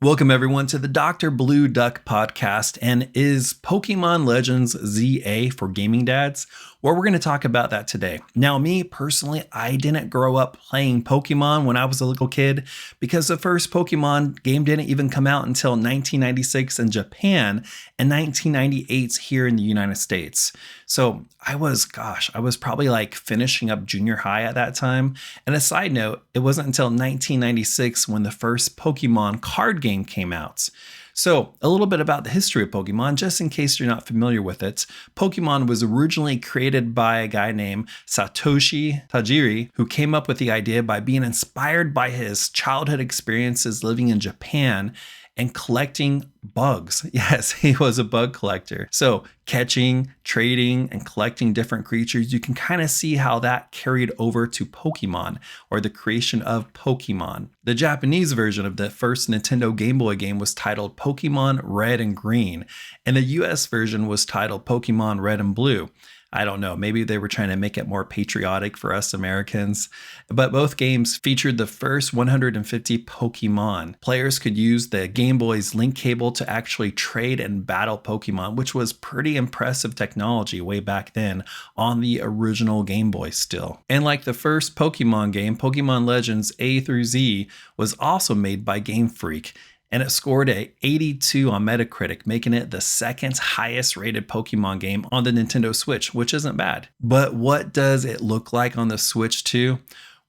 Welcome everyone to the Dr. Blue Duck podcast. And is Pokemon Legends ZA for gaming dads? Well, we're going to talk about that today. Now, me personally, I didn't grow up playing Pokemon when I was a little kid because the first Pokemon game didn't even come out until 1996 in Japan and 1998 here in the United States. So I was probably like finishing up junior high at that time. And a side note, it wasn't until 1996 when the first Pokemon card game came out. So a little bit about the history of Pokemon, just in case you're not familiar with it. Pokemon was originally created by a guy named Satoshi Tajiri, who came up with the idea by being inspired by his childhood experiences living in Japan and collecting bugs. Yes, he was a bug collector. So catching, trading, and collecting different creatures, you can kind of see how that carried over to Pokemon, or the creation of Pokemon. The Japanese version of the first Nintendo Game Boy game was titled Pokemon Red and Green, and the US version was titled Pokemon Red and Blue. I don't know, maybe they were trying to make it more patriotic for us Americans. But both games featured the first 150 Pokemon. Players could use the Game Boy's link cable to actually trade and battle Pokemon, which was pretty impressive technology way back then on the original Game Boy still. And like the first Pokemon game, Pokemon Legends A through Z was also made by Game Freak. And it scored an 82 on Metacritic, making it the second highest rated Pokemon game on the Nintendo Switch, which isn't bad. But what does it look like on the Switch 2?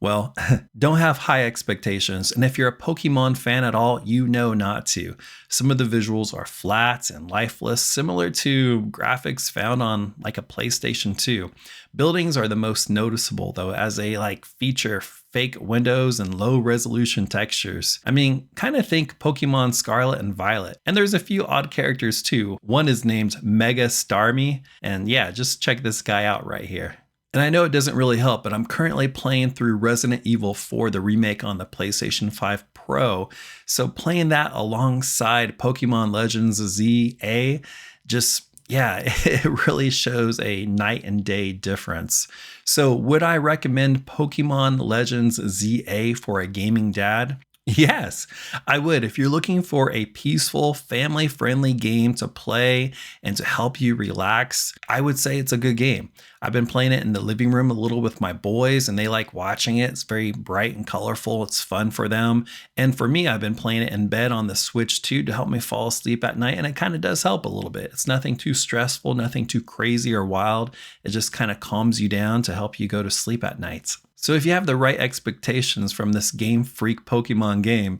Well, don't have high expectations. And if you're a Pokemon fan at all, you know not to. Some of the visuals are flat and lifeless, similar to graphics found on like a PlayStation 2. Buildings are the most noticeable though, as they feature fake windows and low resolution textures. I mean, kind of think Pokemon Scarlet and Violet. And there's a few odd characters too. One is named Mega Starmie. And yeah, just check this guy out right here. And I know it doesn't really help, but I'm currently playing through Resident Evil 4, the remake on the PlayStation 5 Pro. So playing that alongside Pokemon Legends ZA, it really shows a night and day difference. So would I recommend Pokemon Legends ZA for a gaming dad? Yes, I would. If you're looking for a peaceful, family-friendly game to play and to help you relax, I would say it's a good game. I've been playing it in the living room a little with my boys, and they like watching it. It's very bright and colorful. It's fun for them. And for me, I've been playing it in bed on the Switch too to help me fall asleep at night, and it kind of does help a little bit. It's nothing too stressful, nothing too crazy or wild. It just kind of calms you down to help you go to sleep at night. So if you have the right expectations from this Game Freak Pokemon game,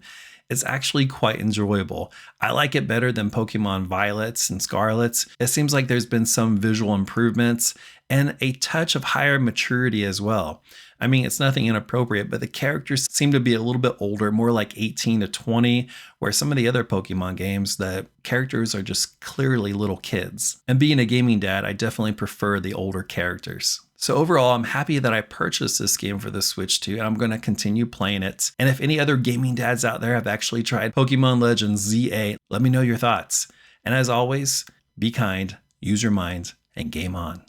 it's actually quite enjoyable. I like it better than Pokemon Violets and Scarlets. It seems like there's been some visual improvements and a touch of higher maturity as well. I mean, it's nothing inappropriate, but the characters seem to be a little bit older, more like 18 to 20, where some of the other Pokemon games, the characters are just clearly little kids. And being a gaming dad, I definitely prefer the older characters. So overall, I'm happy that I purchased this game for the Switch 2, and I'm going to continue playing it. And if any other gaming dads out there have actually tried Pokemon Legends ZA, let me know your thoughts. And as always, be kind, use your mind, and game on.